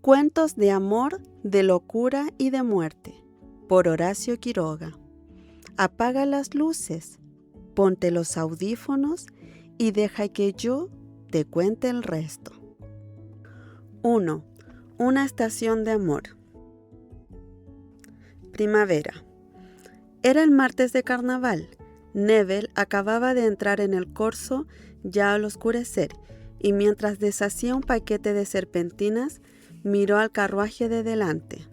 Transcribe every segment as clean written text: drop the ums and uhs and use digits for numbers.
Cuentos de amor, de locura y de muerte, por Horacio Quiroga. Apaga las luces, ponte los audífonos y deja que yo te cuente el resto. 1. Una estación de amor. Primavera. Era el martes de carnaval. Neville acababa de entrar en el corso ya al oscurecer y mientras deshacía un paquete de serpentinas, miró al carruaje de delante.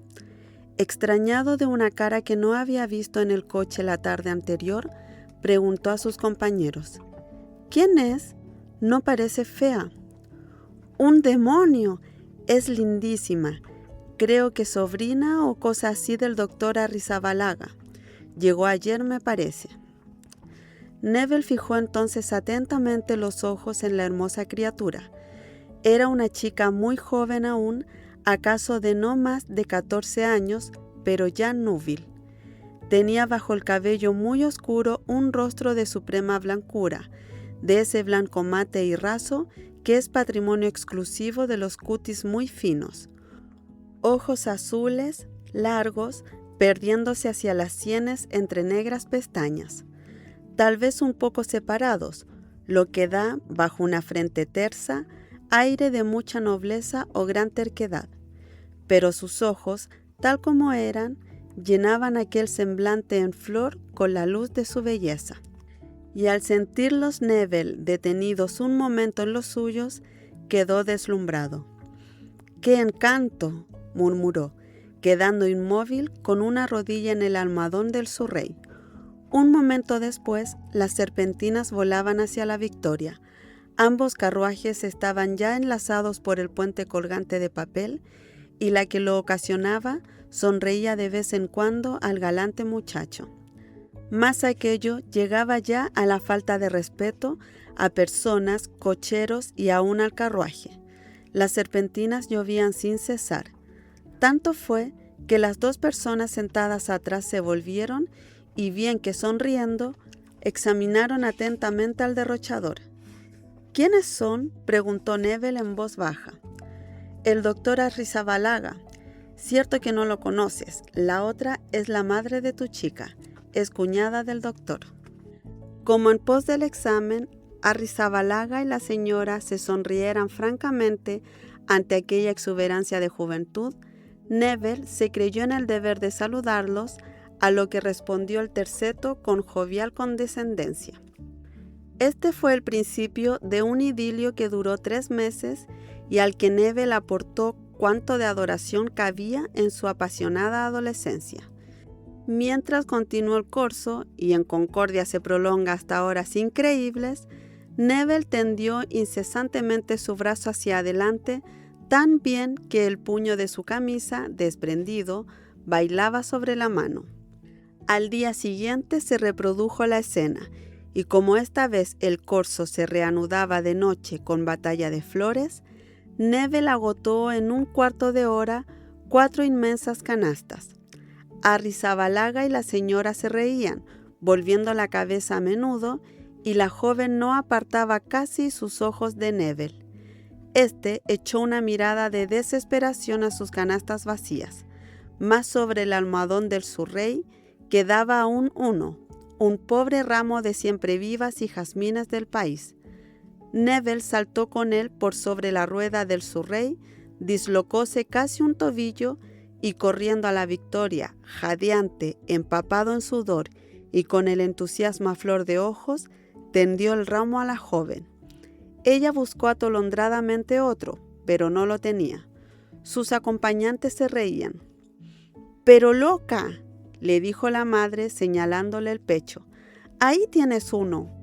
Extrañado de una cara que no había visto en el coche la tarde anterior, preguntó a sus compañeros: «¿Quién es? No parece fea». «¡Un demonio! Es lindísima. Creo que sobrina o cosa así del doctor Arrizabalaga. Llegó ayer, me parece». Neville fijó entonces atentamente los ojos en la hermosa criatura. Era una chica muy joven aún, acaso de no más de 14 años, pero ya núbil. Tenía bajo el cabello muy oscuro un rostro de suprema blancura, de ese blanco mate y raso que es patrimonio exclusivo de los cutis muy finos. Ojos azules, largos, perdiéndose hacia las sienes entre negras pestañas, tal vez un poco separados, lo que da, bajo una frente tersa, aire de mucha nobleza o gran terquedad. Pero sus ojos, tal como eran, llenaban aquel semblante en flor con la luz de su belleza. Y al sentirlos Neville detenidos un momento en los suyos, quedó deslumbrado. «¡Qué encanto!», murmuró, quedando inmóvil con una rodilla en el almohadón del surrey. Un momento después, las serpentinas volaban hacia la Victoria. Ambos carruajes estaban ya enlazados por el puente colgante de papel y la que lo ocasionaba sonreía de vez en cuando al galante muchacho. Más aquello llegaba ya a la falta de respeto a personas, cocheros y aún al carruaje. Las serpentinas llovían sin cesar. Tanto fue que las dos personas sentadas atrás se volvieron y, bien que sonriendo, examinaron atentamente al derrochador. «¿Quiénes son?», preguntó Neville en voz baja. «El doctor Arrizabalaga. Cierto que no lo conoces. La otra es la madre de tu chica. Es cuñada del doctor». Como en pos del examen, Arrizabalaga y la señora se sonrieran francamente ante aquella exuberancia de juventud, Neville se creyó en el deber de saludarlos, a lo que respondió el terceto con jovial condescendencia. Este fue el principio de un idilio que duró 3 meses y al que Neville aportó cuanto de adoración cabía en su apasionada adolescencia. Mientras continuó el corso, y en concordia se prolonga hasta horas increíbles, Neville tendió incesantemente su brazo hacia adelante, tan bien que el puño de su camisa, desprendido, bailaba sobre la mano. Al día siguiente se reprodujo la escena, y como esta vez el corso se reanudaba de noche con batalla de flores, Neville agotó en un cuarto de hora 4 inmensas canastas. Arrizabalaga y la señora se reían, volviendo la cabeza a menudo, y la joven no apartaba casi sus ojos de Neville. Este echó una mirada de desesperación a sus canastas vacías, más sobre el almohadón del surrey quedaba aún uno, un pobre ramo de siemprevivas y jazmines del país. Neville saltó con él por sobre la rueda del surrey, dislocóse casi un tobillo y corriendo a la Victoria, jadeante, empapado en sudor y con el entusiasmo a flor de ojos, tendió el ramo a la joven. Ella buscó atolondradamente otro, pero no lo tenía. Sus acompañantes se reían. «¡Pero loca!», le dijo la madre señalándole el pecho. «Ahí tienes uno».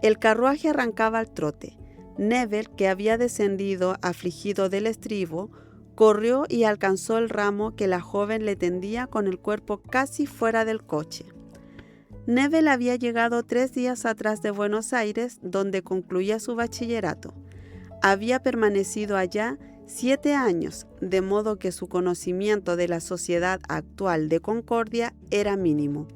El carruaje arrancaba al trote. Neville, que había descendido afligido del estribo, corrió y alcanzó el ramo que la joven le tendía con el cuerpo casi fuera del coche. Neville había llegado 3 días atrás de Buenos Aires, donde concluía su bachillerato. Había permanecido allá 7 años, de modo que su conocimiento de la sociedad actual de Concordia era mínimo.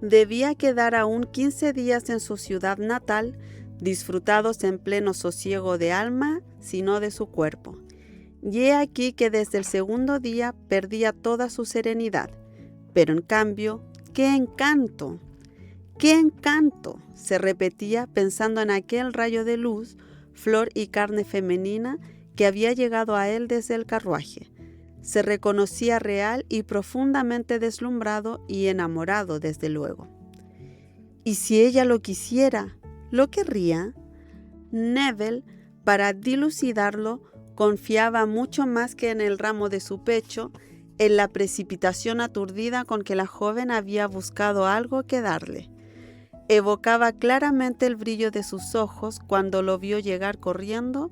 Debía quedar aún 15 días en su ciudad natal, disfrutados en pleno sosiego de alma, sino de su cuerpo. Y he aquí que desde el segundo día perdía toda su serenidad. Pero en cambio, ¡qué encanto! ¡Qué encanto!, se repetía pensando en aquel rayo de luz, flor y carne femenina que había llegado a él desde el carruaje. Se reconocía real y profundamente deslumbrado y enamorado, desde luego. ¿Y si ella lo quisiera? ¿Lo querría? Neville, para dilucidarlo, confiaba mucho más que en el ramo de su pecho, en la precipitación aturdida con que la joven había buscado algo que darle. Evocaba claramente el brillo de sus ojos cuando lo vio llegar corriendo,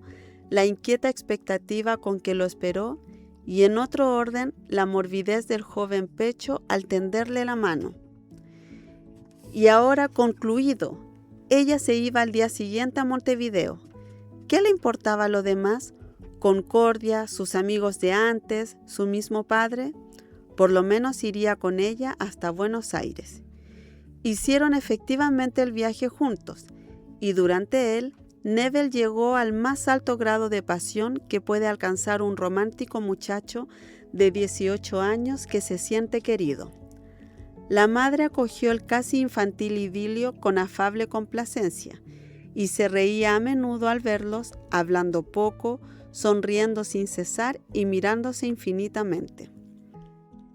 la inquieta expectativa con que lo esperó, y en otro orden, la morbidez del joven pecho al tenderle la mano. Y ahora concluido, ella se iba al día siguiente a Montevideo. ¿Qué le importaba lo demás? Concordia, sus amigos de antes, su mismo padre. Por lo menos iría con ella hasta Buenos Aires. Hicieron efectivamente el viaje juntos, y durante él, Neville llegó al más alto grado de pasión que puede alcanzar un romántico muchacho de 18 años que se siente querido. La madre acogió el casi infantil idilio con afable complacencia, y se reía a menudo al verlos, hablando poco, sonriendo sin cesar y mirándose infinitamente.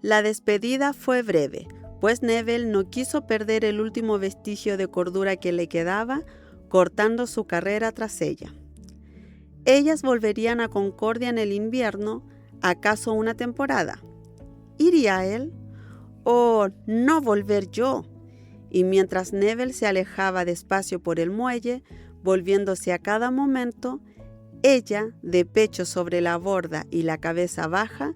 La despedida fue breve, pues Neville no quiso perder el último vestigio de cordura que le quedaba, cortando su carrera tras ella. Ellas volverían a Concordia en el invierno, acaso una temporada. ¿Iría él? ¿O no volver yo? Y mientras Neville se alejaba despacio por el muelle, volviéndose a cada momento, ella, de pecho sobre la borda y la cabeza baja,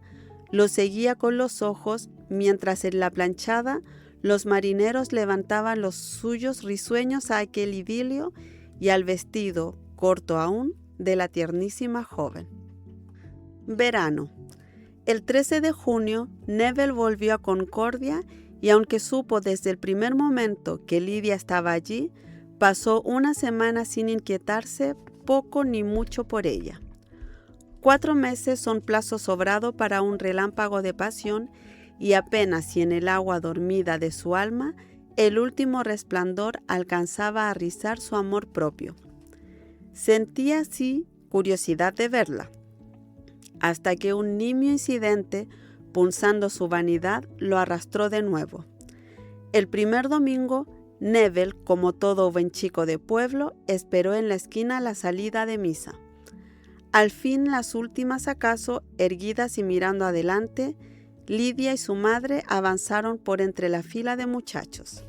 lo seguía con los ojos, mientras en la planchada los marineros levantaban los suyos risueños a aquel idilio y al vestido, corto aún, de la tiernísima joven. Verano. El 13 de junio, Neville volvió a Concordia y aunque supo desde el primer momento que Lidia estaba allí, pasó una semana sin inquietarse poco ni mucho por ella. 4 meses son plazo sobrado para un relámpago de pasión y apenas si en el agua dormida de su alma el último resplandor alcanzaba a rizar su amor propio. Sentía así curiosidad de verla, hasta que un nimio incidente, punzando su vanidad, lo arrastró de nuevo. El primer domingo, Neville, como todo buen chico de pueblo, esperó en la esquina la salida de misa. Al fin, las últimas acaso, erguidas y mirando adelante, Lidia y su madre avanzaron por entre la fila de muchachos.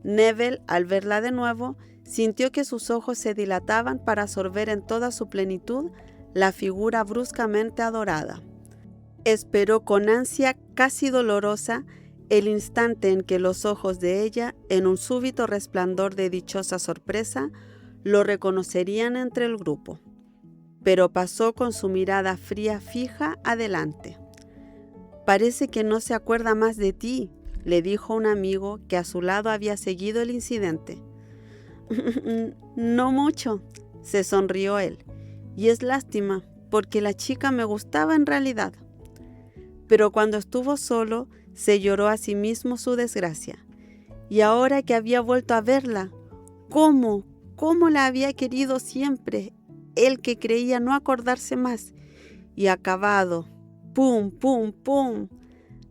Neville, al verla de nuevo, sintió que sus ojos se dilataban para absorber en toda su plenitud la figura bruscamente adorada. Esperó con ansia casi dolorosa el instante en que los ojos de ella, en un súbito resplandor de dichosa sorpresa, lo reconocerían entre el grupo. Pero pasó con su mirada fría fija adelante. «Parece que no se acuerda más de ti», le dijo un amigo que a su lado había seguido el incidente. «No mucho», se sonrió él, «y es lástima, porque la chica me gustaba en realidad». Pero cuando estuvo solo, se lloró a sí mismo su desgracia. Y ahora que había vuelto a verla, ¿cómo la había querido siempre, él que creía no acordarse más? Y acabado, ¡pum, pum, pum!,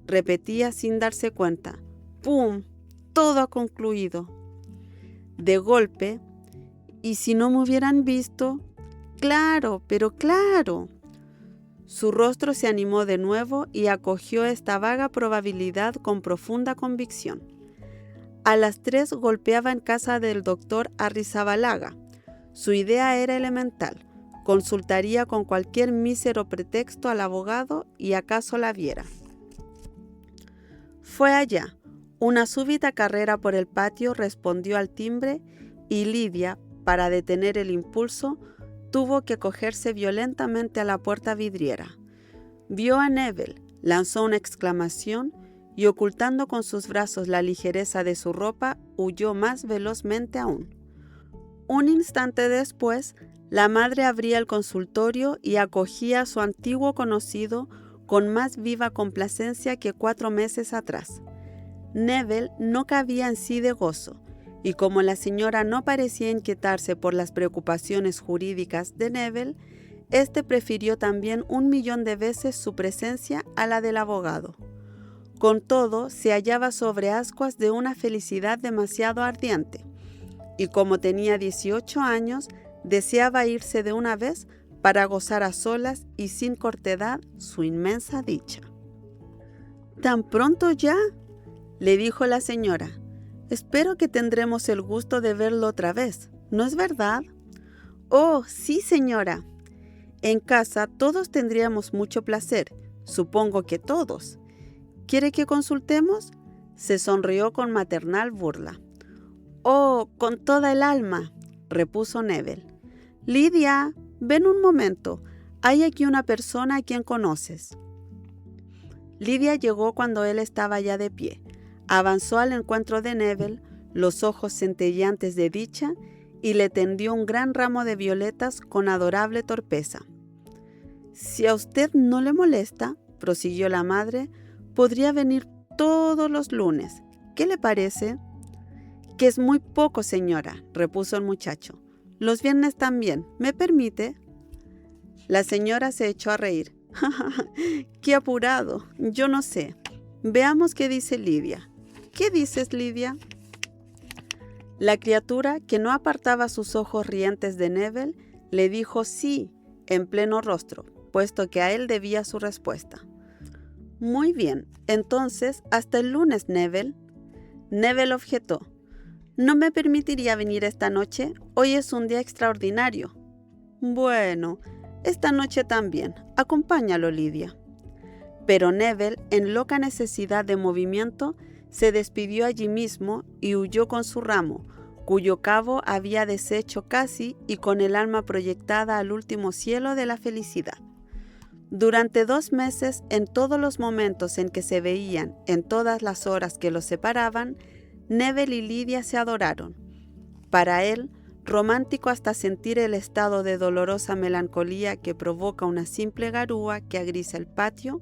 repetía sin darse cuenta, ¡pum!, todo ha concluido. De golpe, ¿y si no me hubieran visto? Claro, pero claro. Su rostro se animó de nuevo y acogió esta vaga probabilidad con profunda convicción. A las 3 golpeaba en casa del doctor Arrizabalaga. Su idea era elemental. Consultaría con cualquier mísero pretexto al abogado y acaso la viera. Fue allá. Una súbita carrera por el patio respondió al timbre y Lidia, para detener el impulso, tuvo que cogerse violentamente a la puerta vidriera. Vio a Neville, lanzó una exclamación y ocultando con sus brazos la ligereza de su ropa, huyó más velozmente aún. Un instante después, La madre abría el consultorio y acogía a su antiguo conocido con más viva complacencia que 4 meses atrás. Neville no cabía en sí de gozo, y como la señora no parecía inquietarse por las preocupaciones jurídicas de Neville, éste prefirió también 1.000.000 de veces su presencia a la del abogado. Con todo, se hallaba sobre ascuas de una felicidad demasiado ardiente, y como tenía 18 años, deseaba irse de una vez para gozar a solas y sin cortedad su inmensa dicha. «¿Tan pronto ya?», le dijo la señora. «Espero que tendremos el gusto de verlo otra vez, ¿no es verdad?». «Oh, sí, señora. En casa todos tendríamos mucho placer, supongo que todos. ¿Quiere que consultemos?». Se sonrió con maternal burla. «Oh, con toda el alma», repuso Neville. «Lidia, ven un momento. Hay aquí una persona a quien conoces». Lidia llegó cuando él estaba ya de pie. Avanzó al encuentro de Neville, los ojos centelleantes de dicha, y le tendió un gran ramo de violetas con adorable torpeza. «Si a usted no le molesta», prosiguió la madre, «podría venir todos los lunes. ¿Qué le parece?». «Que es muy poco, señora», repuso el muchacho. «Los viernes también. ¿Me permite?». La señora se echó a reír. «Qué apurado. Yo no sé. Veamos qué dice Lidia». «¿Qué dices, Lidia?». La criatura, que no apartaba sus ojos rientes de Neville, le dijo sí en pleno rostro, puesto que a él debía su respuesta. «Muy bien, entonces hasta el lunes, Neville». Neville objetó. «¿No me permitiría venir esta noche? Hoy es un día extraordinario». «Bueno, esta noche también. Acompáñalo, Lidia». Pero Neville, en loca necesidad de movimiento, se despidió allí mismo y huyó con su ramo, cuyo cabo había deshecho casi y con el alma proyectada al último cielo de la felicidad. Durante 2 meses, en todos los momentos en que se veían, en todas las horas que los separaban, Neville y Lidia se adoraron. Para él, romántico hasta sentir el estado de dolorosa melancolía que provoca una simple garúa que agrisa el patio,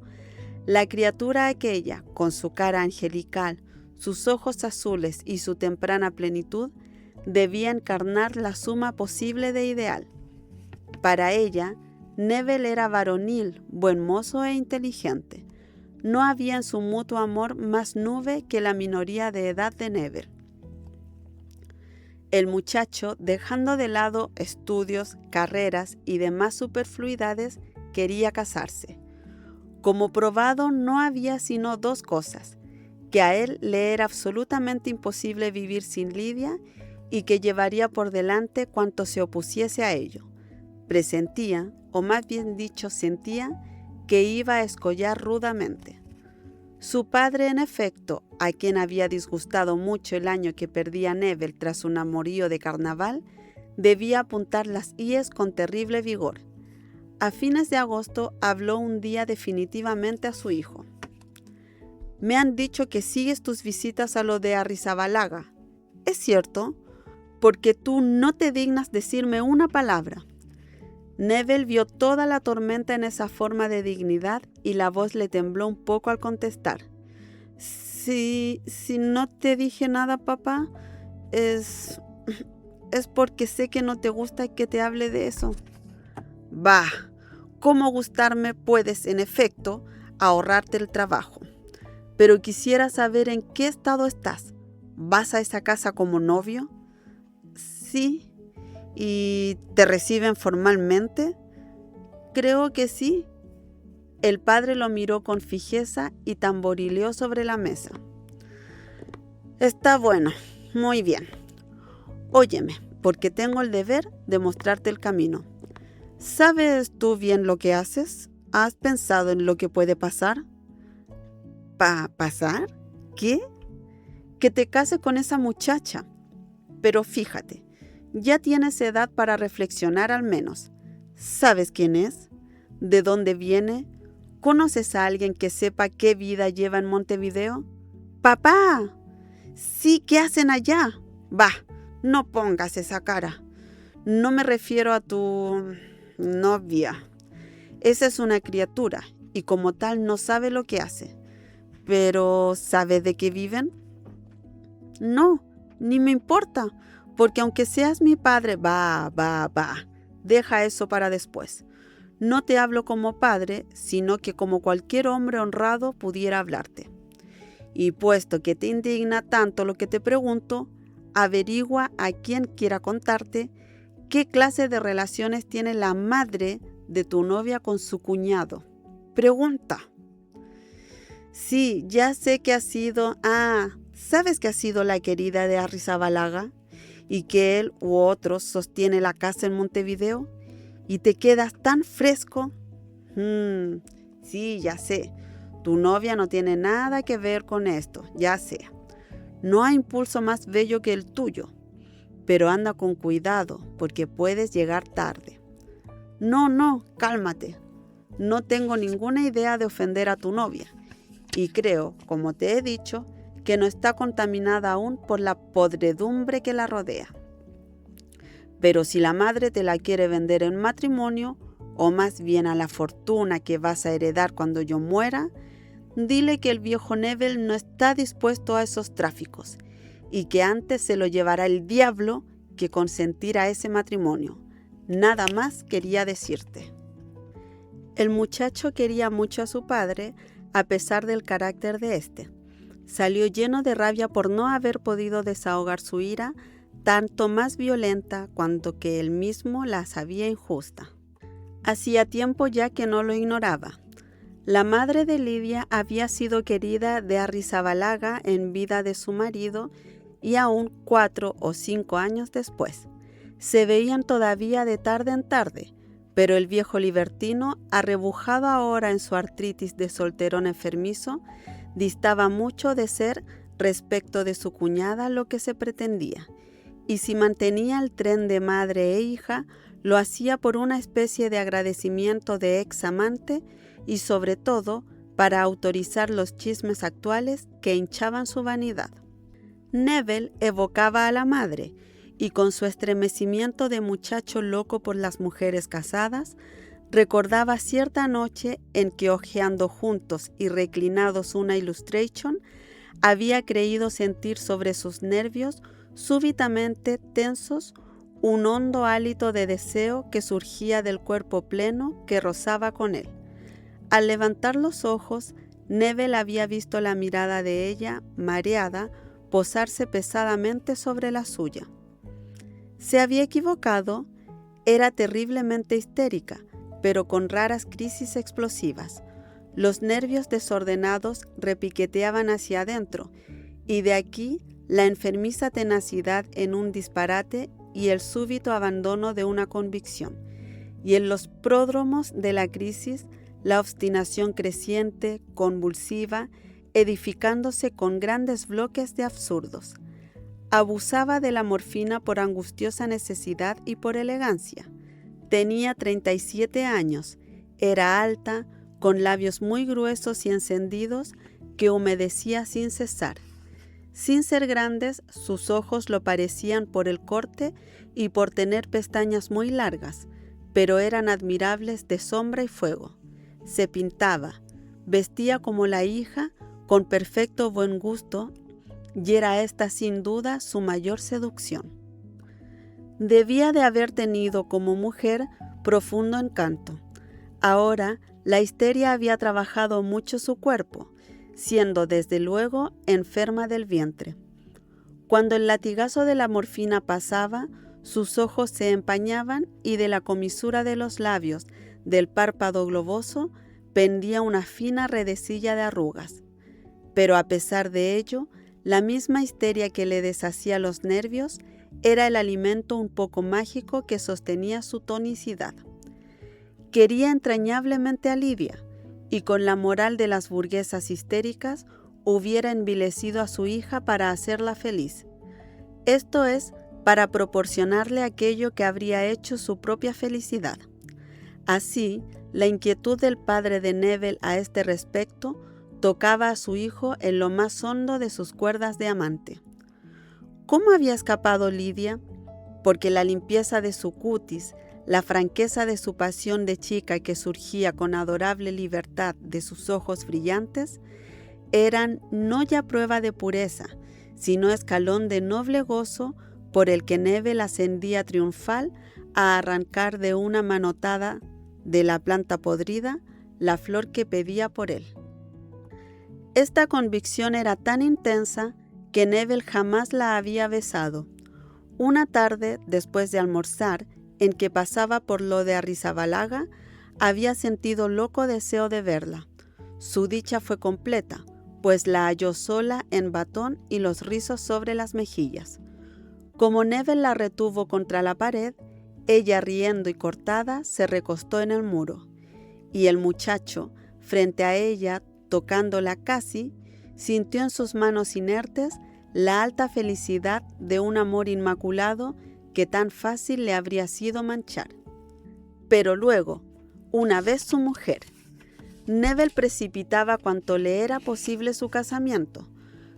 la criatura aquella, con su cara angelical, sus ojos azules y su temprana plenitud, debía encarnar la suma posible de ideal. Para ella, Neville era varonil, buen mozo e inteligente. No había en su mutuo amor más nube que la minoría de edad de Neville. El muchacho, dejando de lado estudios, carreras y demás superfluidades, quería casarse. Como probado, no había sino 2 cosas: que a él le era absolutamente imposible vivir sin Lidia y que llevaría por delante cuanto se opusiese a ello. Presentía, o más bien dicho sentía, que iba a escollar rudamente. Su padre, en efecto, a quien había disgustado mucho el año que perdía Neville tras un amorío de carnaval, debía apuntar las íes con terrible vigor. A fines de agosto habló un día definitivamente a su hijo. «Me han dicho que sigues tus visitas a lo de Arrizabalaga. ¿Es cierto? Porque tú no te dignas decirme una palabra». Neville vio toda la tormenta en esa forma de dignidad y la voz le tembló un poco al contestar. Si no te dije nada, papá, es porque sé que no te gusta que te hable de eso». «Bah, ¿cómo gustarme puedes, en efecto, ahorrarte el trabajo? Pero quisiera saber en qué estado estás. ¿Vas a esa casa como novio?». «Sí». «¿Y te reciben formalmente?». «Creo que sí». El padre lo miró con fijeza y tamborileó sobre la mesa. «Está bueno, muy bien. Óyeme, porque tengo el deber de mostrarte el camino. ¿Sabes tú bien lo que haces? ¿Has pensado en lo que puede pasar?». ¿Pasar? ¿Qué? «Que te case con esa muchacha. Pero fíjate, ya tienes edad para reflexionar al menos. ¿Sabes quién es? ¿De dónde viene? ¿Conoces a alguien que sepa qué vida lleva en Montevideo?». «¡Papá!». «Sí, ¿qué hacen allá?». «Bah, no pongas esa cara. No me refiero a tu novia. Esa es una criatura y como tal no sabe lo que hace. Pero ¿sabe de qué viven? No, ni me importa, porque aunque seas mi padre, deja eso para después. No te hablo como padre, sino que como cualquier hombre honrado pudiera hablarte. Y puesto que te indigna tanto lo que te pregunto, averigua a quien quiera contarte qué clase de relaciones tiene la madre de tu novia con su cuñado. Pregunta. Sí, ya sé que ha sido... ¿sabes que ha sido la querida de Arrizabalaga? Y que él u otros sostiene la casa en Montevideo. ¿Y te quedas tan fresco? Sí, ya sé. Tu novia no tiene nada que ver con esto, ya sé. No hay impulso más bello que el tuyo. Pero anda con cuidado, porque puedes llegar tarde. No, cálmate. No tengo ninguna idea de ofender a tu novia. Y creo, como te he dicho, que no está contaminada aún por la podredumbre que la rodea. Pero si la madre te la quiere vender en matrimonio, o más bien a la fortuna que vas a heredar cuando yo muera, dile que el viejo Neville no está dispuesto a esos tráficos y que antes se lo llevará el diablo que consentir a ese matrimonio. Nada más quería decirte. El muchacho quería mucho a su padre, a pesar del carácter de éste. Salió lleno de rabia por no haber podido desahogar su ira, tanto más violenta cuanto que él mismo la sabía injusta. Hacía tiempo ya que no lo ignoraba. La madre de Lidia había sido querida de Arrizabalaga en vida de su marido y aún 4 o 5 años después. Se veían todavía de tarde en tarde, pero el viejo libertino, arrebujado ahora en su artritis de solterón enfermizo, distaba mucho de ser, respecto de su cuñada, lo que se pretendía, y si mantenía el tren de madre e hija, lo hacía por una especie de agradecimiento de ex amante y sobre todo para autorizar los chismes actuales que hinchaban su vanidad. Neville evocaba a la madre y con su estremecimiento de muchacho loco por las mujeres casadas, recordaba cierta noche en que hojeando juntos y reclinados una illustration, había creído sentir sobre sus nervios súbitamente tensos un hondo hálito de deseo que surgía del cuerpo pleno que rozaba con él. Al levantar los ojos, Neville había visto la mirada de ella, mareada, posarse pesadamente sobre la suya. Se había equivocado, era terriblemente histérica, pero con raras crisis explosivas. Los nervios desordenados repiqueteaban hacia adentro, y de aquí la enfermiza tenacidad en un disparate y el súbito abandono de una convicción, y en los pródromos de la crisis la obstinación creciente, convulsiva, edificándose con grandes bloques de absurdos. Abusaba de la morfina por angustiosa necesidad y por elegancia. Tenía 37 años, era alta, con labios muy gruesos y encendidos que humedecía sin cesar. Sin ser grandes, sus ojos lo parecían por el corte y por tener pestañas muy largas, pero eran admirables de sombra y fuego. Se pintaba, vestía como la hija, con perfecto buen gusto, y era esta sin duda su mayor seducción. Debía de haber tenido como mujer profundo encanto. Ahora la histeria había trabajado mucho su cuerpo, siendo desde luego enferma del vientre. Cuando el latigazo de la morfina pasaba, sus ojos se empañaban y de la comisura de los labios, del párpado globoso, pendía una fina redecilla de arrugas. Pero a pesar de ello, la misma histeria que le deshacía los nervios era el alimento un poco mágico que sostenía su tonicidad. Quería entrañablemente a Lidia, y con la moral de las burguesas histéricas hubiera envilecido a su hija para hacerla feliz. Esto es, para proporcionarle aquello que habría hecho su propia felicidad. Así, la inquietud del padre de Neville a este respecto tocaba a su hijo en lo más hondo de sus cuerdas de amante. ¿Cómo había escapado Lidia? porque la limpieza de su cutis, la franqueza de su pasión de chica que surgía con adorable libertad de sus ojos brillantes, eran no ya prueba de pureza, sino escalón de noble gozo por el que Neville ascendía triunfal a arrancar de una manotada de la planta podrida la flor que pedía por él. Esta convicción era tan intensa que Neville jamás la había besado. Una tarde, después de almorzar, en que pasaba por lo de Arrizabalaga, había sentido loco deseo de verla. Su dicha fue completa, pues la halló sola en batón y los rizos sobre las mejillas. Como Neville la retuvo contra la pared, ella, riendo y cortada, se recostó en el muro, y el muchacho, frente a ella, tocándola casi, sintió en sus manos inertes la alta felicidad de un amor inmaculado que tan fácil le habría sido manchar. Pero luego, una vez su mujer, Neville precipitaba cuanto le era posible su casamiento.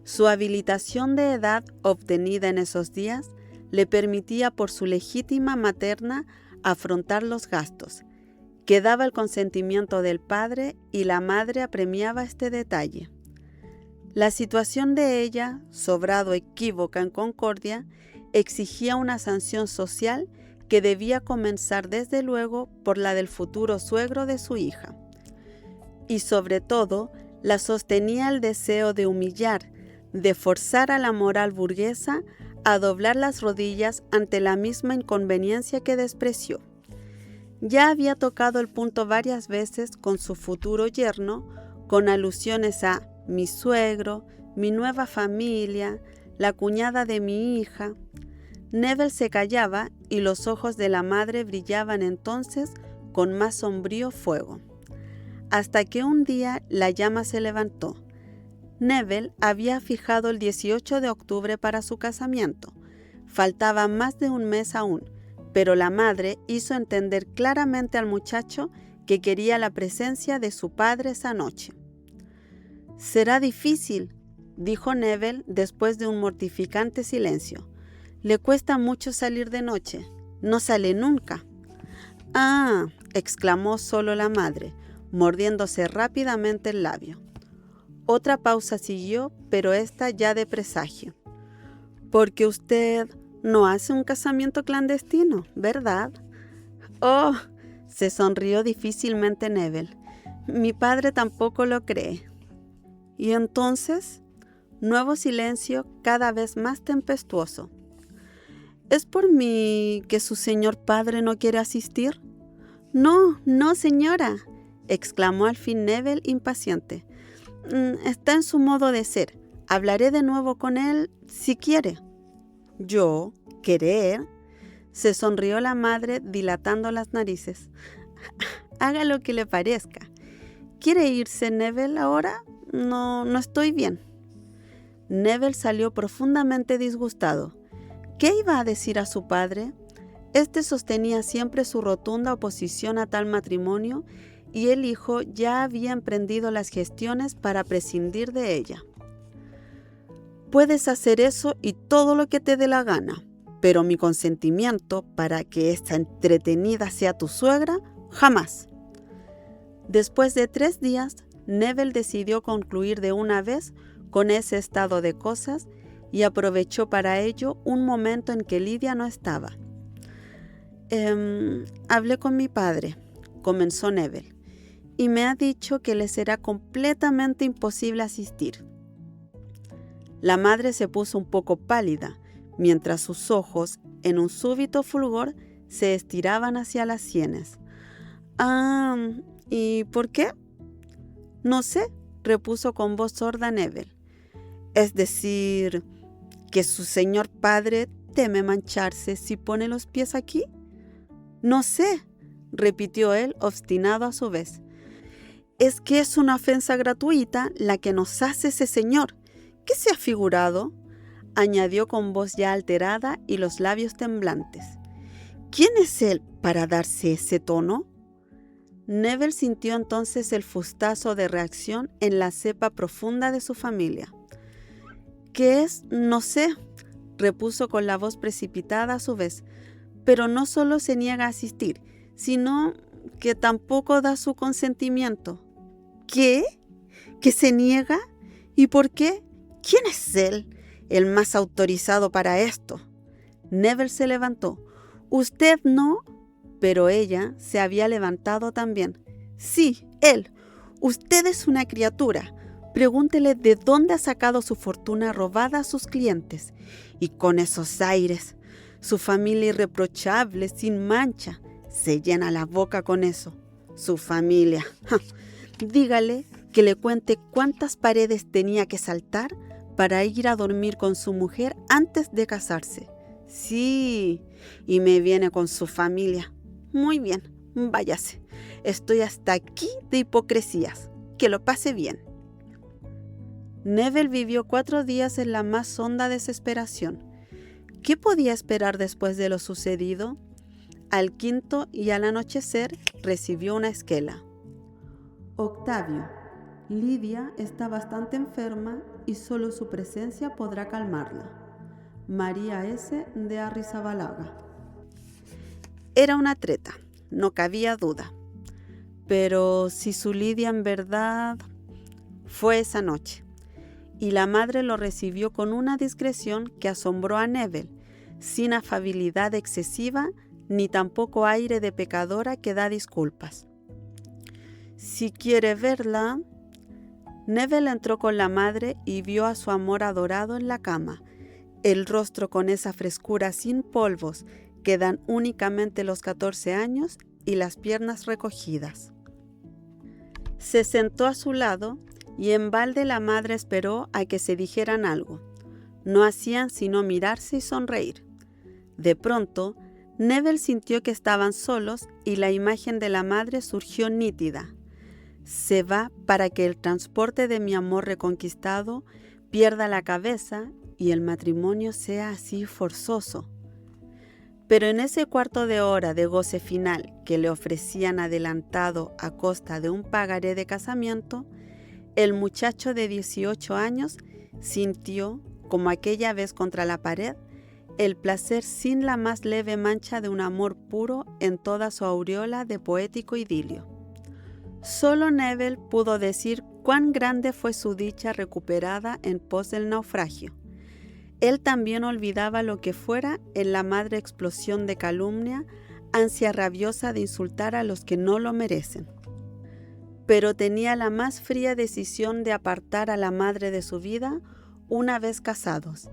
Su habilitación de edad obtenida en esos días le permitía por su legítima materna afrontar los gastos. Quedaba el consentimiento del padre y la madre apremiaba este detalle. La situación de ella, sobrado equívoca en concordia, exigía una sanción social que debía comenzar desde luego por la del futuro suegro de su hija. Y sobre todo, la sostenía el deseo de humillar, de forzar a la moral burguesa a doblar las rodillas ante la misma inconveniencia que despreció. Ya había tocado el punto varias veces con su futuro yerno, con alusiones a mi suegro, mi nueva familia, la cuñada de mi hija. Neville se callaba y los ojos de la madre brillaban entonces con más sombrío fuego. Hasta que un día la llama se levantó. Neville había fijado el 18 de octubre para su casamiento. Faltaba más de un mes aún, pero la madre hizo entender claramente al muchacho que quería la presencia de su padre esa noche. «Será difícil», dijo Neville después de un mortificante silencio. «Le cuesta mucho salir de noche. No sale nunca». «Ah», exclamó solo la madre, mordiéndose rápidamente el labio. Otra pausa siguió, pero esta ya de presagio. «Porque usted no hace un casamiento clandestino, ¿verdad?» «Oh», se sonrió difícilmente Neville. «Mi padre tampoco lo cree». «¿Y entonces?» Nuevo silencio, cada vez más tempestuoso. «¿Es por mí que su señor padre no quiere asistir?» «No, no, señora», exclamó al fin Neville impaciente. «Está en su modo de ser. Hablaré de nuevo con él si quiere». «¿Yo? ¿Querer?» Se sonrió la madre dilatando las narices. «Haga lo que le parezca. ¿Quiere irse Neville ahora? No estoy bien». Neville salió profundamente disgustado. ¿Qué iba a decir a su padre? Este sostenía siempre su rotunda oposición a tal matrimonio y el hijo ya había emprendido las gestiones para prescindir de ella. «Puedes hacer eso y todo lo que te dé la gana, pero mi consentimiento para que esta entretenida sea tu suegra, jamás». Después de 3 días, Neville decidió concluir de una vez con ese estado de cosas y aprovechó para ello un momento en que Lidia no estaba. Hablé con mi padre», comenzó Neville, «y me ha dicho que le será completamente imposible asistir». La madre se puso un poco pálida, mientras sus ojos, en un súbito fulgor, se estiraban hacia las sienes. «Ah, ¿y por qué?» «No sé», repuso con voz sorda Neville. «Es decir, que su señor padre teme mancharse si pone los pies aquí». «No sé», repitió él, obstinado a su vez. «Es que es una ofensa gratuita la que nos hace ese señor. ¿Qué se ha figurado?», añadió con voz ya alterada y los labios temblantes. «¿Quién es él para darse ese tono?». Neville sintió entonces el fustazo de reacción en la cepa profunda de su familia. «¿Qué es? No sé. repuso con la voz precipitada a su vez, pero no solo se niega a asistir, sino que tampoco da su consentimiento. ¿Qué? ¿Que se niega? ¿Y por qué? ¿Quién es él, el más autorizado para esto? Neville se levantó. ¿Usted no? Pero ella se había levantado también. Sí, él. Usted es una criatura. Pregúntele de dónde ha sacado su fortuna robada a sus clientes. Y con esos aires, su familia irreprochable, sin mancha, se llena la boca con eso. Su familia. ¡Ja! Dígale que le cuente cuántas paredes tenía que saltar para ir a dormir con su mujer antes de casarse. Sí, y me viene con su familia. Muy bien, váyase. Estoy hasta aquí de hipocresías. Que lo pase bien. Neville vivió 4 días en la más honda desesperación. ¿Qué podía esperar después de lo sucedido? Al quinto y al anochecer recibió una esquela. Octavio, Lidia está bastante enferma y solo su presencia podrá calmarla. María S. de Arrizabalaga. Era una treta, no cabía duda. Pero si su Lidia en verdad fue esa noche. Y la madre lo recibió con una discreción que asombró a Neville, sin afabilidad excesiva ni tampoco aire de pecadora que da disculpas. Si quiere verla... Neville entró con la madre y vio a su amor adorado en la cama, el rostro con esa frescura sin polvos que dan únicamente los 14 años y las piernas recogidas. Se sentó a su lado y en balde la madre esperó a que se dijeran algo. No hacían sino mirarse y sonreír. De pronto, Neville sintió que estaban solos y la imagen de la madre surgió nítida. Se va para que el transporte de mi amor reconquistado pierda la cabeza y el matrimonio sea así forzoso. Pero en ese cuarto de hora de goce final que le ofrecían adelantado a costa de un pagaré de casamiento, el muchacho de 18 años sintió, como aquella vez contra la pared, el placer sin la más leve mancha de un amor puro en toda su aureola de poético idilio. Solo Neville pudo decir cuán grande fue su dicha recuperada en pos del naufragio. Él también olvidaba lo que fuera en la madre explosión de calumnia, ansia rabiosa de insultar a los que no lo merecen. Pero tenía la más fría decisión de apartar a la madre de su vida una vez casados.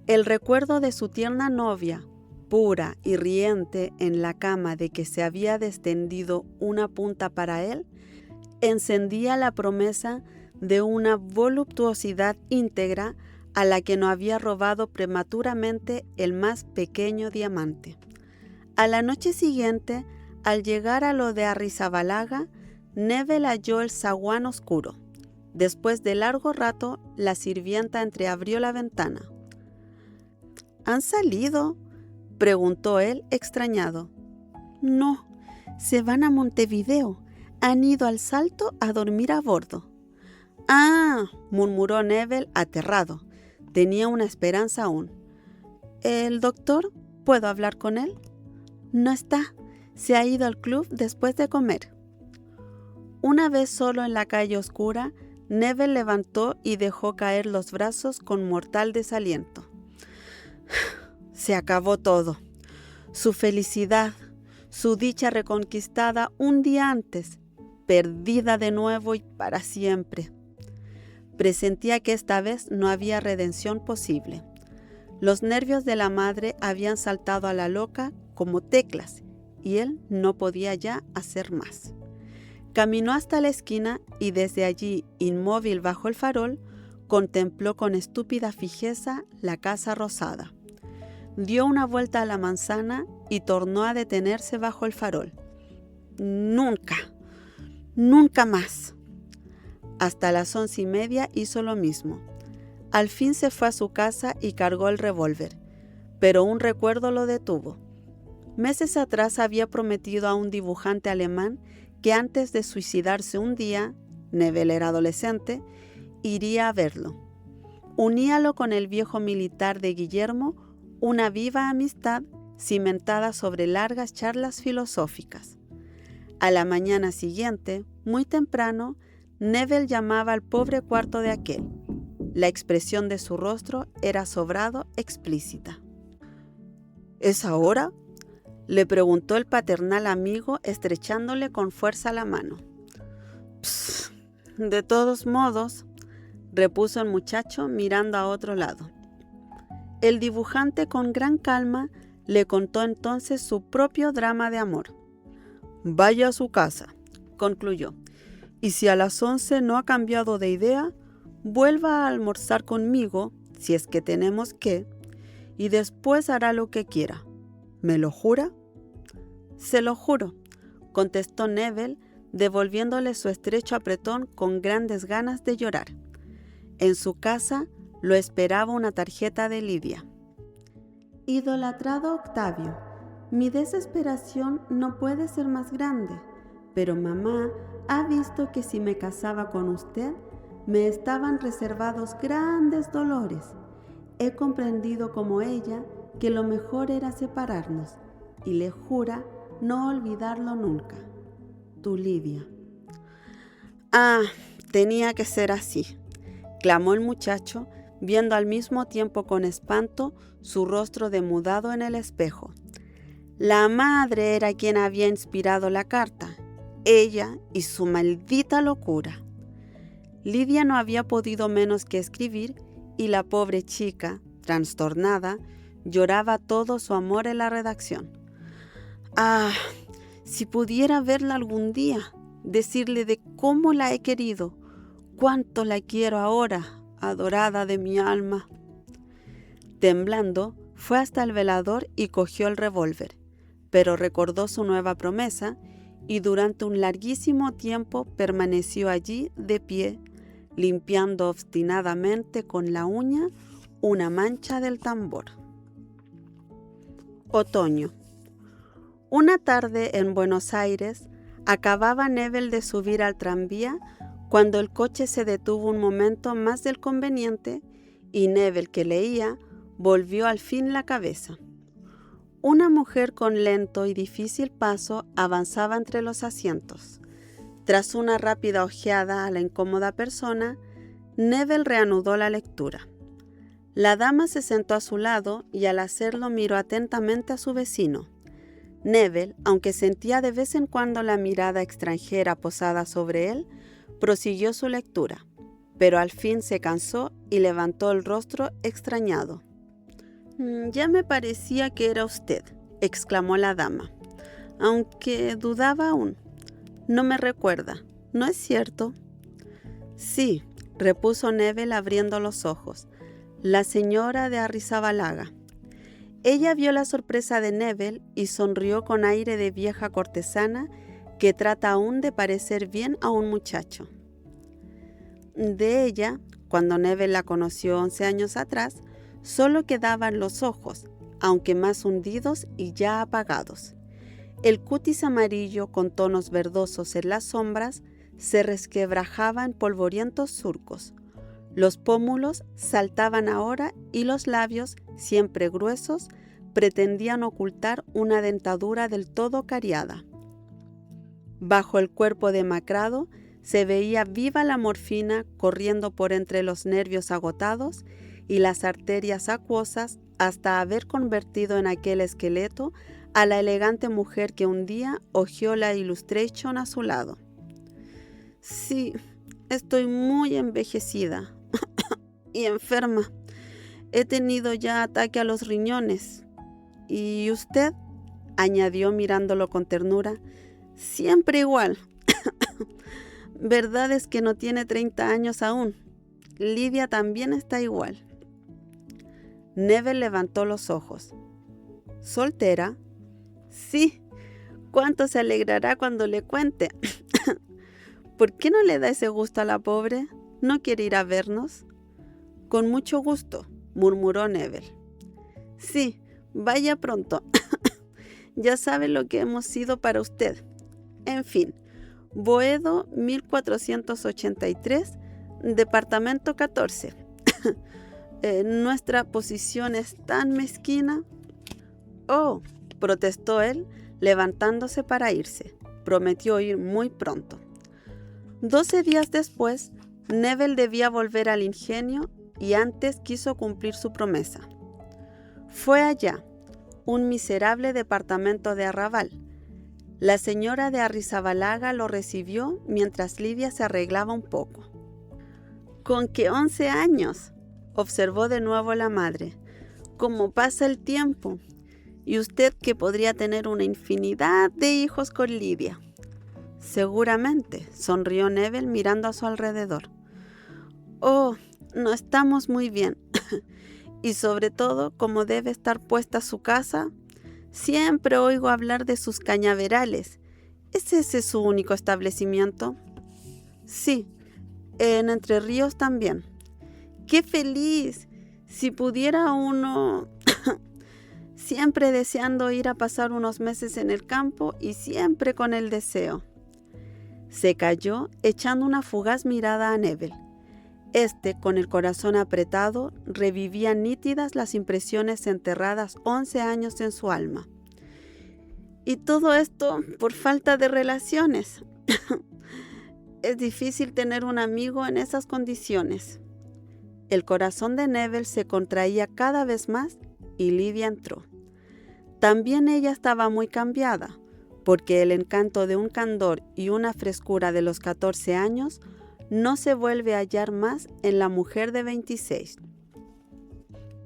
El recuerdo de su tierna novia, pura y riente en la cama de que se había descendido una punta para él, encendía la promesa de una voluptuosidad íntegra a la que no había robado prematuramente el más pequeño diamante. A la noche siguiente, al llegar a lo de Arrizabalaga, Neville halló el zaguán oscuro. Después de largo rato, la sirvienta entreabrió la ventana. ¿Han salido?, preguntó él, extrañado. No, se van a Montevideo. Han ido al Salto a dormir a bordo. Ah, murmuró Neville aterrado. Tenía una esperanza aún. ¿El doctor? ¿Puedo hablar con él? No está. Se ha ido al club después de comer. Una vez solo en la calle oscura, Neville levantó y dejó caer los brazos con mortal desaliento. Se acabó todo. Su felicidad, su dicha reconquistada un día antes, perdida de nuevo y para siempre. Presentía que esta vez no había redención posible. Los nervios de la madre habían saltado a la loca como teclas y él no podía ya hacer más. Caminó hasta la esquina y desde allí, inmóvil bajo el farol, contempló con estúpida fijeza la casa rosada. Dio una vuelta a la manzana y tornó a detenerse bajo el farol. Nunca, nunca más. Hasta las 11:30 hizo lo mismo. Al fin se fue a su casa y cargó el revólver, pero un recuerdo lo detuvo. Meses atrás había prometido a un dibujante alemán que antes de suicidarse un día, Neville era adolescente, iría a verlo. uníalo con el viejo militar de Guillermo una viva amistad cimentada sobre largas charlas filosóficas. A la mañana siguiente, muy temprano, Neville llamaba al pobre cuarto de aquel. La expresión de su rostro era sobrado explícita. ¿Es ahora?, le preguntó el paternal amigo estrechándole con fuerza la mano. «Psst, de todos modos», repuso el muchacho mirando a otro lado. El dibujante con gran calma le contó entonces su propio drama de amor. «Vaya a su casa», concluyó, «y si a las 11 no ha cambiado de idea, vuelva a almorzar conmigo, si es que tenemos que, y después hará lo que quiera. ¿Me lo jura?» «Se lo juro», contestó Neville, devolviéndole su estrecho apretón con grandes ganas de llorar. En su casa lo esperaba una tarjeta de Lidia. «Idolatrado Octavio, mi desesperación no puede ser más grande, pero mamá ha visto que si me casaba con usted, me estaban reservados grandes dolores. He comprendido como ella que lo mejor era separarnos y le jura no olvidarlo nunca. Tu Lidia». «Ah, tenía que ser así», clamó el muchacho, viendo al mismo tiempo con espanto su rostro demudado en el espejo. La madre era quien había inspirado la carta, ella y su maldita locura. Lidia no había podido menos que escribir y la pobre chica, trastornada, lloraba todo su amor en la redacción. «Ah, si pudiera verla algún día, decirle de cómo la he querido, cuánto la quiero ahora, adorada de mi alma». Temblando, fue hasta el velador y cogió el revólver, pero recordó su nueva promesa y durante un larguísimo tiempo permaneció allí de pie, limpiando obstinadamente con la uña una mancha del tambor. Otoño. Una tarde en Buenos Aires, acababa Neville de subir al tranvía cuando el coche se detuvo un momento más del conveniente y Neville, que leía, volvió al fin la cabeza. Una mujer con lento y difícil paso avanzaba entre los asientos. Tras una rápida ojeada a la incómoda persona, Neville reanudó la lectura. La dama se sentó a su lado y al hacerlo miró atentamente a su vecino. Neville, aunque sentía de vez en cuando la mirada extranjera posada sobre él, prosiguió su lectura, pero al fin se cansó y levantó el rostro extrañado. «Ya me parecía que era usted», exclamó la dama, aunque dudaba aún. «No me recuerda, ¿no es cierto?» «Sí», repuso Neville abriendo los ojos, «la señora de Arrizabalaga». Ella vio la sorpresa de Neville y sonrió con aire de vieja cortesana que trata aún de parecer bien a un muchacho. De ella, cuando Neville la conoció 11 años atrás, solo quedaban los ojos, aunque más hundidos y ya apagados. El cutis amarillo con tonos verdosos en las sombras se resquebrajaba en polvorientos surcos. Los pómulos saltaban ahora y los labios, siempre gruesos, pretendían ocultar una dentadura del todo cariada. Bajo el cuerpo demacrado se veía viva la morfina corriendo por entre los nervios agotados y las arterias acuosas hasta haber convertido en aquel esqueleto a la elegante mujer que un día hojeó la Illustration a su lado. «Sí, estoy muy envejecida y enferma. He tenido ya ataque a los riñones. ¿Y usted?», añadió mirándolo con ternura, «siempre igual. Verdad es que no tiene 30 años aún. Lidia también está igual». Neville levantó los ojos. «¿Soltera?» «Sí. ¿Cuánto se alegrará cuando le cuente?» «¿Por qué no le da ese gusto a la pobre? ¿No quiere ir a vernos?» «Con mucho gusto», murmuró Neville. «Sí, vaya pronto. Ya sabe lo que hemos sido para usted. En fin, Boedo 1483, departamento 14. Nuestra posición es tan mezquina. Oh, protestó él, levantándose para irse. Prometió ir muy pronto. 12 días después, Neville debía volver al ingenio y antes quiso cumplir su promesa. Fue allá, un miserable departamento de arrabal. La señora de Arrizabalaga lo recibió mientras Lidia se arreglaba un poco. «¿Con qué 11 años?» observó de nuevo la madre. «¿Cómo pasa el tiempo? Y usted que podría tener una infinidad de hijos con Lidia». «Seguramente», sonrió Neville mirando a su alrededor. «Oh, no estamos muy bien. Y sobre todo, como debe estar puesta su casa, siempre oigo hablar de sus cañaverales. ¿Es ese su único establecimiento?» «Sí, en Entre Ríos también». ¡Qué feliz! Si pudiera uno... Siempre deseando ir a pasar unos meses en el campo y siempre con el deseo. Se calló echando una fugaz mirada a Neville. Con el corazón apretado, revivía nítidas las impresiones enterradas 11 años en su alma. Y todo esto por falta de relaciones. Es difícil tener un amigo en esas condiciones. El corazón de Neville se contraía cada vez más y Lidia entró. También ella estaba muy cambiada, porque el encanto de un candor y una frescura de los 14 años no se vuelve a hallar más en la mujer de 26.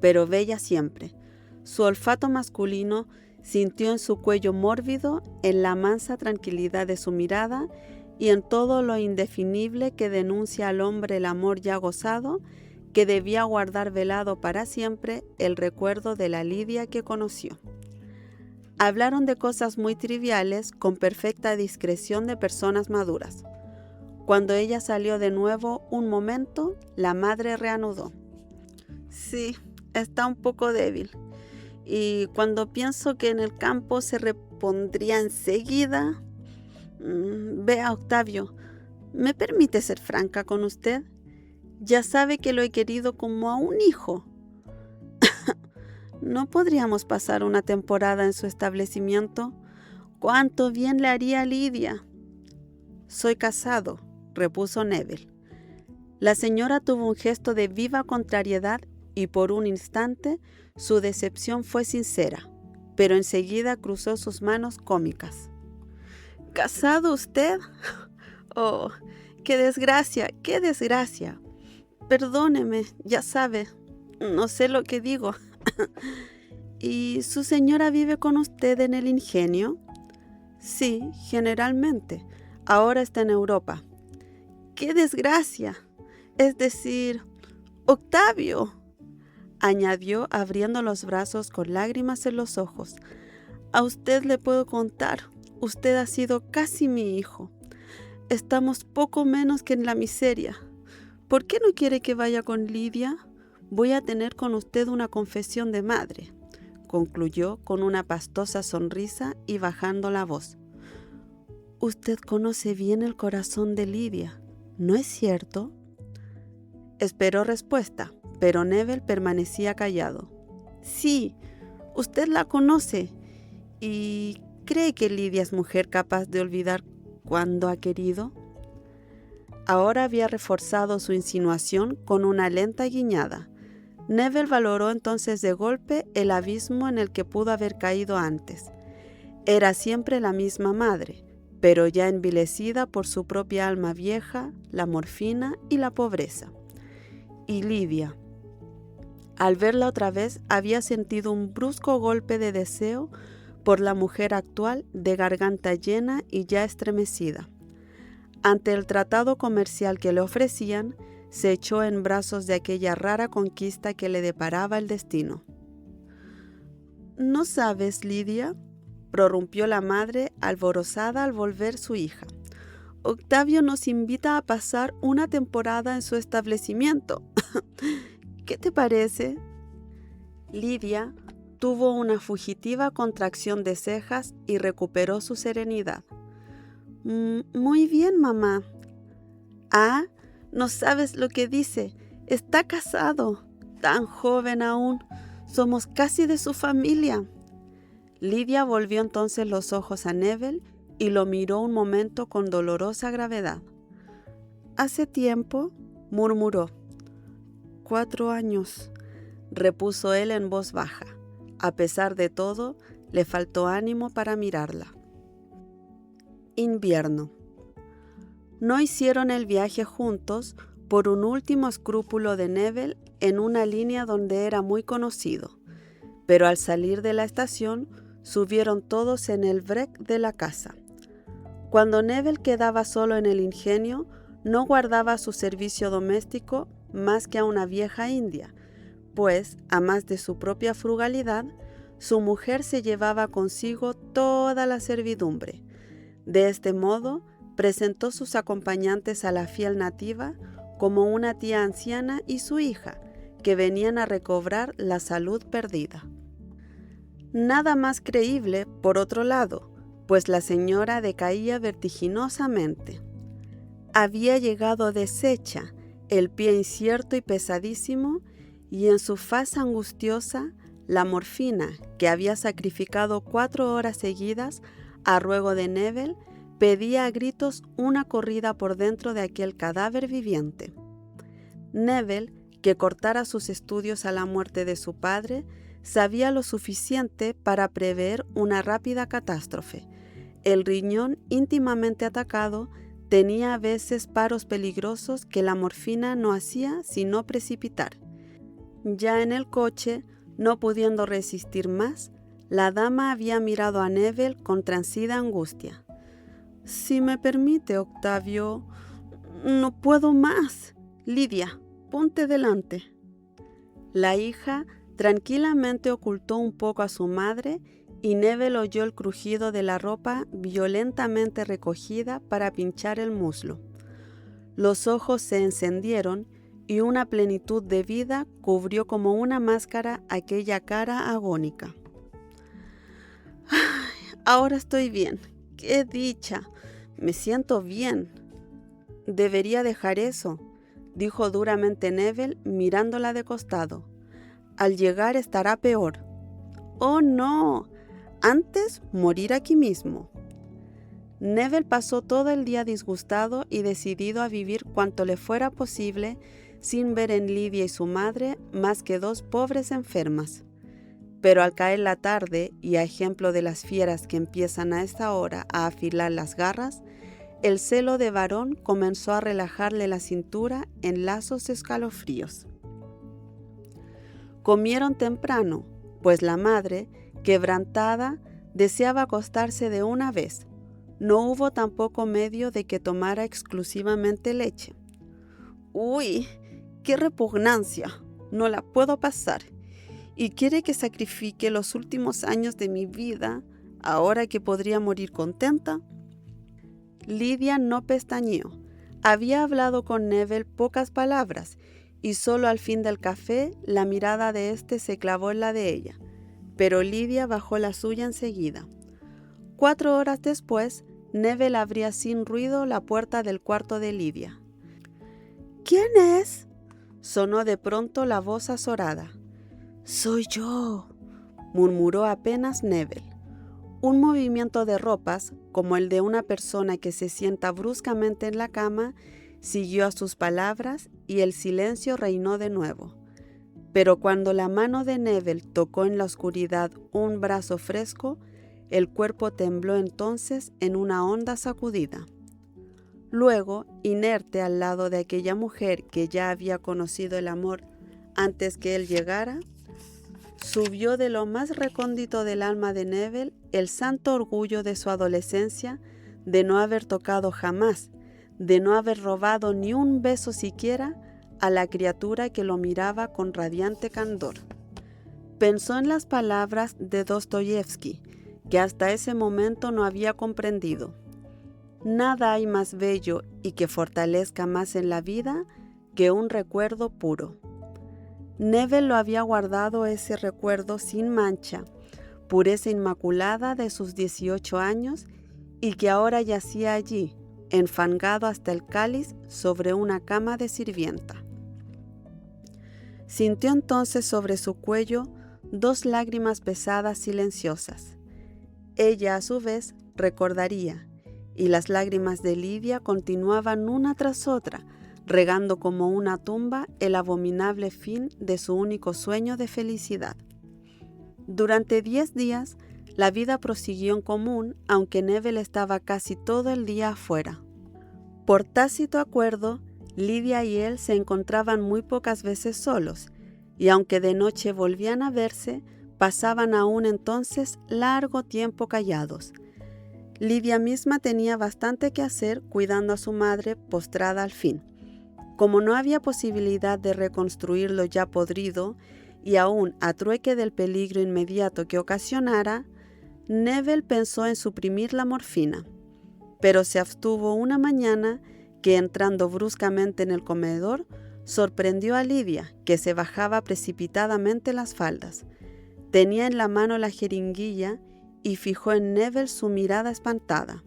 Pero bella siempre, su olfato masculino sintió en su cuello mórbido, en la mansa tranquilidad de su mirada y en todo lo indefinible que denuncia al hombre el amor ya gozado, que debía guardar velado para siempre el recuerdo de la Lidia que conoció. Hablaron de cosas muy triviales con perfecta discreción de personas maduras. Cuando ella salió de nuevo un momento, la madre reanudó. «Sí, está un poco débil. Y cuando pienso que en el campo se repondría enseguida... Vea, Octavio, ¿me permite ser franca con usted? Ya sabe que lo he querido como a un hijo. ¿No podríamos pasar una temporada en su establecimiento? ¿Cuánto bien le haría a Lidia?» «Soy casado», repuso Neville. La señora tuvo un gesto de viva contrariedad y por un instante su decepción fue sincera, pero enseguida cruzó sus manos cómicas. «¿Casado usted? Oh, qué desgracia, qué desgracia. Perdóneme, ya sabe, no sé lo que digo». «¿Y su señora vive con usted en el ingenio?» «Sí, generalmente. Ahora está en Europa». «¡Qué desgracia! Es decir, Octavio», añadió abriendo los brazos con lágrimas en los ojos. «A usted le puedo contar. Usted ha sido casi mi hijo. Estamos poco menos que en la miseria. ¿Por qué no quiere que vaya con Lidia? Voy a tener con usted una confesión de madre», concluyó con una pastosa sonrisa y bajando la voz. «Usted conoce bien el corazón de Lidia, ¿no es cierto?» Esperó respuesta, pero Neville permanecía callado. «Sí, usted la conoce. ¿Y cree que Lidia es mujer capaz de olvidar cuando ha querido?» Ahora había reforzado su insinuación con una lenta guiñada. Neville valoró entonces de golpe el abismo en el que pudo haber caído antes. Era siempre la misma madre, pero ya envilecida por su propia alma vieja, la morfina y la pobreza. Y Lidia. Al verla otra vez, había sentido un brusco golpe de deseo por la mujer actual, de garganta llena y ya estremecida. Ante el tratado comercial que le ofrecían, se echó en brazos de aquella rara conquista que le deparaba el destino. «¿No sabes, Lidia?», prorrumpió la madre, alborozada al volver su hija. «Octavio nos invita a pasar una temporada en su establecimiento. ¿Qué te parece?» Lidia tuvo una fugitiva contracción de cejas y recuperó su serenidad. «Muy bien, mamá». «Ah, no sabes lo que dice. Está casado». tan joven aún. Somos casi de su familia. Lidia volvió entonces los ojos a Neville y lo miró un momento con dolorosa gravedad. «Hace tiempo», murmuró. «4 años», repuso él en voz baja. A pesar de todo, le faltó ánimo para mirarla. Invierno. No hicieron el viaje juntos por un último escrúpulo de Neville en una línea donde era muy conocido, pero al salir de la estación subieron todos en el break de la casa. Cuando Neville quedaba solo en el ingenio, no guardaba a su servicio doméstico más que a una vieja india, pues, a más de su propia frugalidad, su mujer se llevaba consigo toda la servidumbre. De este modo, presentó sus acompañantes a la fiel nativa como una tía anciana y su hija, que venían a recobrar la salud perdida. Nada más creíble, por otro lado, pues la señora decaía vertiginosamente. Había llegado deshecha, el pie incierto y pesadísimo, y en su faz angustiosa, la morfina, que había sacrificado 4 horas seguidas a ruego de Neville, pedía a gritos una corrida por dentro de aquel cadáver viviente. Neville, que cortara sus estudios a la muerte de su padre, sabía lo suficiente para prever una rápida catástrofe. El riñón íntimamente atacado tenía a veces paros peligrosos que la morfina no hacía sino precipitar. Ya en el coche, no pudiendo resistir más, la dama había mirado a Neville con transida angustia. «Si me permite, Octavio, no puedo más. Lidia, ponte delante». La hija tranquilamente ocultó un poco a su madre y Neville oyó el crujido de la ropa violentamente recogida para pinchar el muslo. Los ojos se encendieron y una plenitud de vida cubrió como una máscara aquella cara agónica. «Ay, ahora estoy bien. ¡Qué dicha! Me siento bien». «Debería dejar eso», dijo duramente Neville mirándola de costado. «Al llegar estará peor». «Oh, no. Antes morir aquí mismo». Neville pasó todo el día disgustado y decidido a vivir cuanto le fuera posible sin ver en Lidia y su madre más que 2 pobres enfermas. Pero al caer la tarde, y a ejemplo de las fieras que empiezan a esta hora a afilar las garras, el celo de varón comenzó a relajarle la cintura en lazos de escalofríos. Comieron temprano, pues la madre, quebrantada, deseaba acostarse de una vez. No hubo tampoco medio de que tomara exclusivamente leche. «Uy, qué repugnancia, no la puedo pasar. ¿Y quiere que sacrifique los últimos años de mi vida, ahora que podría morir contenta?» Lidia no pestañeó. Había hablado con Neville pocas palabras, y solo al fin del café la mirada de éste se clavó en la de ella, pero Lidia bajó la suya enseguida. 4 horas después, Neville abría sin ruido la puerta del cuarto de Lidia. «¿Quién es?», sonó de pronto la voz azorada. «Soy yo», murmuró apenas Neville. Un movimiento de ropas, como el de una persona que se sienta bruscamente en la cama, siguió a sus palabras y el silencio reinó de nuevo. Pero cuando la mano de Neville tocó en la oscuridad un brazo fresco, el cuerpo tembló entonces en una honda sacudida. Luego, inerte al lado de aquella mujer que ya había conocido el amor antes que él llegara, subió de lo más recóndito del alma de Neville el santo orgullo de su adolescencia, de no haber tocado jamás, de no haber robado ni un beso siquiera a la criatura que lo miraba con radiante candor. Pensó en las palabras de Dostoyevsky, que hasta ese momento no había comprendido. Nada hay más bello y que fortalezca más en la vida que un recuerdo puro. Neville lo había guardado ese recuerdo sin mancha, pureza inmaculada de sus 18 años, y que ahora yacía allí, enfangado hasta el cáliz sobre una cama de sirvienta. Sintió entonces sobre su cuello 2 lágrimas pesadas silenciosas. Ella a su vez recordaría, y las lágrimas de Lidia continuaban una tras otra, regando como una tumba el abominable fin de su único sueño de felicidad. Durante 10 días, la vida prosiguió en común, aunque Neville estaba casi todo el día afuera. Por tácito acuerdo, Lidia y él se encontraban muy pocas veces solos, y aunque de noche volvían a verse, pasaban aún entonces largo tiempo callados. Lidia misma tenía bastante que hacer cuidando a su madre postrada al fin. Como no había posibilidad de reconstruir lo ya podrido, y aún a trueque del peligro inmediato que ocasionara, Neville pensó en suprimir la morfina, pero se abstuvo una mañana que, entrando bruscamente en el comedor, sorprendió a Lidia, que se bajaba precipitadamente las faldas. Tenía en la mano la jeringuilla y fijó en Neville su mirada espantada.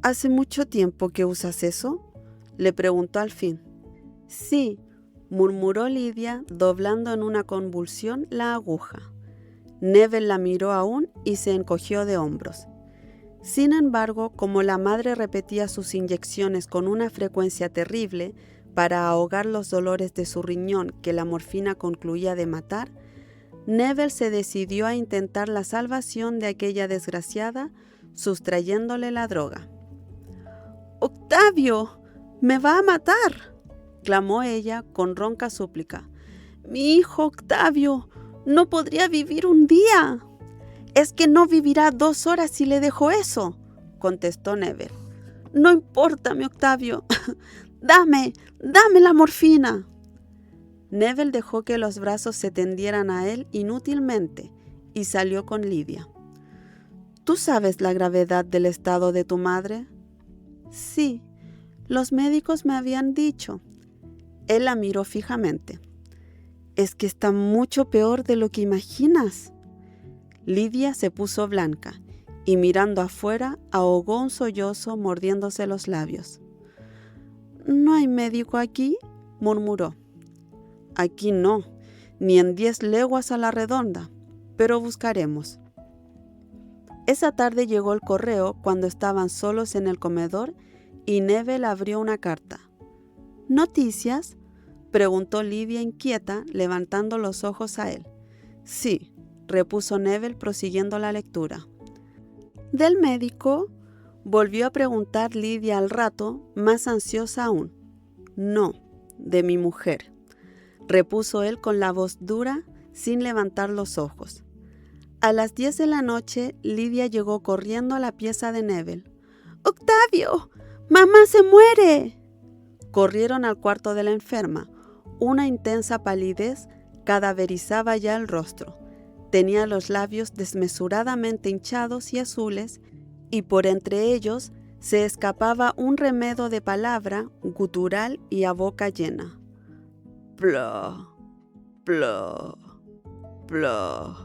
«¿Hace mucho tiempo que usas eso?», le preguntó al fin. «Sí», murmuró Lidia, doblando en una convulsión la aguja. Neville la miró aún y se encogió de hombros. Sin embargo, como la madre repetía sus inyecciones con una frecuencia terrible para ahogar los dolores de su riñón que la morfina concluía de matar, Neville se decidió a intentar la salvación de aquella desgraciada, sustrayéndole la droga. «¡Octavio! ¡Me va a matar!», clamó ella con ronca súplica. «Mi hijo Octavio no podría vivir un día». «Es que no vivirá 2 horas si le dejo eso», contestó Neville. «No importa, mi Octavio. Dame la morfina». Neville dejó que los brazos se tendieran a él inútilmente y salió con Lidia. «¿Tú sabes la gravedad del estado de tu madre?». «Sí, los médicos me habían dicho». Él la miró fijamente. «Es que está mucho peor de lo que imaginas». Lidia se puso blanca y, mirando afuera, ahogó un sollozo mordiéndose los labios. «¿No hay médico aquí?», murmuró. «Aquí no, ni en 10 leguas a la redonda, pero buscaremos». Esa tarde llegó el correo cuando estaban solos en el comedor y Neville abrió una carta. «¿Noticias?», preguntó Lidia inquieta, levantando los ojos a él. «Sí», repuso Neville prosiguiendo la lectura. «¿Del médico?», volvió a preguntar Lidia al rato, más ansiosa aún. «No, de mi mujer», repuso él con la voz dura, sin levantar los ojos. A las 10 de la noche, Lidia llegó corriendo a la pieza de Neville. «¡Octavio! ¡Mamá se muere!». Corrieron al cuarto de la enferma. Una intensa palidez cadaverizaba ya el rostro. Tenía los labios desmesuradamente hinchados y azules, y por entre ellos se escapaba un remedo de palabra gutural y a boca llena. «Plo, plo, plo».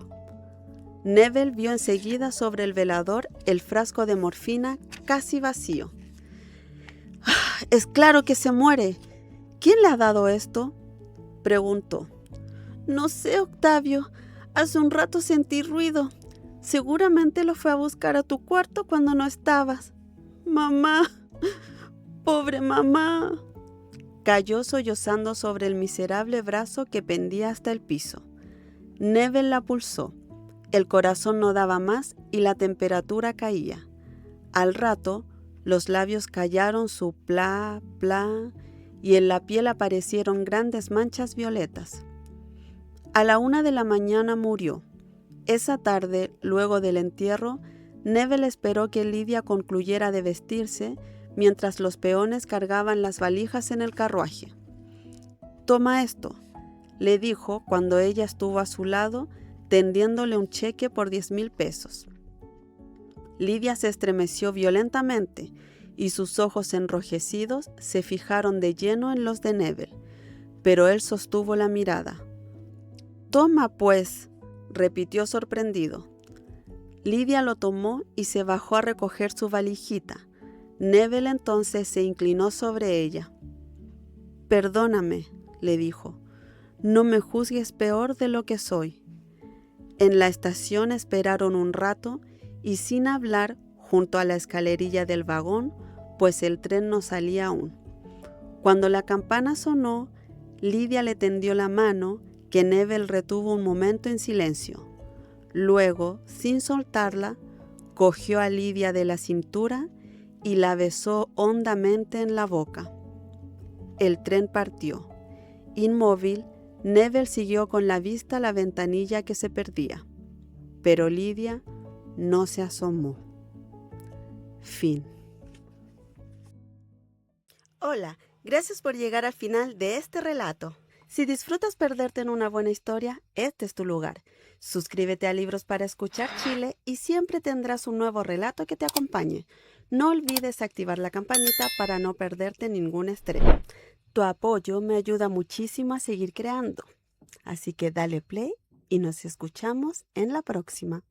Neville vio enseguida sobre el velador el frasco de morfina casi vacío. «Es claro que se muere. ¿Quién le ha dado esto?», preguntó. «No sé, Octavio. Hace un rato sentí ruido. Seguramente lo fue a buscar a tu cuarto cuando no estabas. Mamá, pobre mamá». Cayó sollozando sobre el miserable brazo que pendía hasta el piso. Neville la pulsó. El corazón no daba más y la temperatura caía. Al rato, los labios callaron su pla, pla, y en la piel aparecieron grandes manchas violetas. A la 1 de la mañana murió. Esa tarde, luego del entierro, Neville esperó que Lidia concluyera de vestirse mientras los peones cargaban las valijas en el carruaje. «Toma esto», le dijo cuando ella estuvo a su lado, tendiéndole un cheque por 10,000 pesos. Lidia se estremeció violentamente y sus ojos enrojecidos se fijaron de lleno en los de Neville, pero él sostuvo la mirada. «Toma, pues», repitió sorprendido. Lidia lo tomó y se bajó a recoger su valijita. Neville entonces se inclinó sobre ella. «Perdóname», le dijo, No me juzgues peor de lo que soy. En la estación esperaron un rato y sin hablar junto a la escalerilla del vagón, pues el tren no salía aún. Cuando la campana sonó, Lidia le tendió la mano, que Neville retuvo un momento en silencio. Luego, sin soltarla, cogió a Lidia de la cintura y la besó hondamente en la boca. El tren partió. Inmóvil, Neville siguió con la vista a la ventanilla que se perdía, pero Lidia no se asomó. Fin. Hola, gracias por llegar al final de este relato. Si disfrutas perderte en una buena historia, este es tu lugar. Suscríbete a Libros para Escuchar Chile y siempre tendrás un nuevo relato que te acompañe. No olvides activar la campanita para no perderte ningún estreno. Tu apoyo me ayuda muchísimo a seguir creando. Así que dale play y nos escuchamos en la próxima.